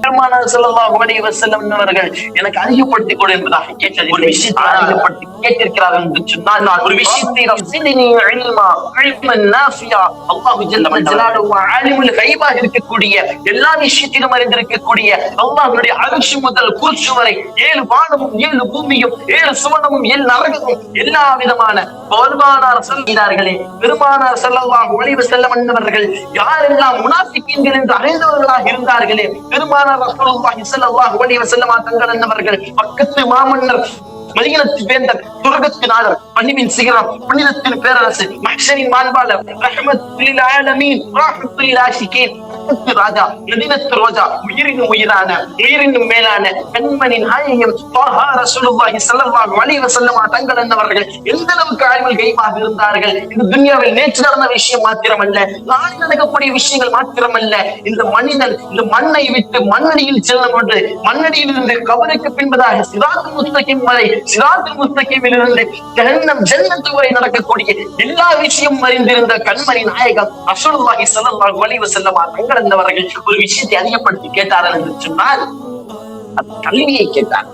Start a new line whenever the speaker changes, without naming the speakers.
பெருமானார் ஸல்லல்லாஹு அலைஹி வஸல்லம் அவர்கள் எனக்கு அதிகப்படுத்தி கொடு என்பதாக கேட்டது. ஒரு விஷயத்தை அதிகப்படுத்தி கேட்டிருக்கிறார்கள் என்று சொன்னால், ஒரு விஷயத்தை ரஸிதினி இல்மா இல்மன் நாஃபியா. அல்லாஹ் ஜல்ல ஜலாலுஹு ஆலிமுல் கைபாக இருக்கக்கூடிய எல்லா விஷயத்திலும் அறிந்திருக்கக்கூடிய அல்லாஹ்வுடைய அர்ஷ் முதல் குர்ஷ் வரை 7 வானமும் 7 பூமியும் 7 சுவனமும் 7 நரகமும் எல்லா விதமான பெருமானார் சொல்கிறார்களே, பெருமானார் ஸல்லல்லாஹு அலைஹி வஸல்லம் அவர்கள் யாரெல்லாம் முனாஃபிகீன்கள் என்று அறிந்தவர்களாக இருந்தார்களே, பெருமானார் ரசூலுல்லாஹி ஸல்லல்லாஹு அலைஹி வஸல்லம் தங்கள் அவர்கள் பக்கத்து மாமன்னர் மதீனத்து வேந்தர் துர்கத்தின் ஆளர் பணிவின் சிகரம் புனிதத்தின் பேரரசு மஹ்ஷரின் மாண்பாளர் ரஹ்மத்துல் ஆலமீன் ரஹ்மத்துல் ஆஷிகீன் ராஜா மதீனத்து ரோஜா உயிரினும் உயிரான உயிரினும் மேலான கண்மணி நாயகம் த்வாஹா ரசூலுல்லாஹி ஸல்லல்லாஹு அலைஹி வஸல்லம் தங்கள் அவர்கள் எந்த அளவுக்கு ஆய்வில் கைமாக இருந்தார்கள். இந்த துன்யாவில் நேற்று நடந்த விஷயம் மாத்திரமல்ல, நாளை நடக்கக்கூடிய விஷயங்கள் மாத்திரமல்ல, இந்த மனிதன் இந்த மண்ணை விட்டு மண்ணடியில் செல்லும் என்று மண்ணடியில் இருந்து கபருக்கு பின்பதாக சிராத்துல் முஸ்தகீம் வரை, சிராத்துல் முஸ்தகீமில் இருந்து ஜஹன்னம் ஜன்னத்து வரை நடக்கக்கூடிய எல்லா விஷயம் அறிந்திருந்த கண்மணி நாயகம் ரசூலுல்லாஹி ஸல்லல்லாஹு அலைஹி வஸல்லம் தங்கள் ஒரு விஷயத்தை அதிகப்படுத்தி கேட்டார்கள் என்று சொன்னால், கல்வியை கேட்டார்.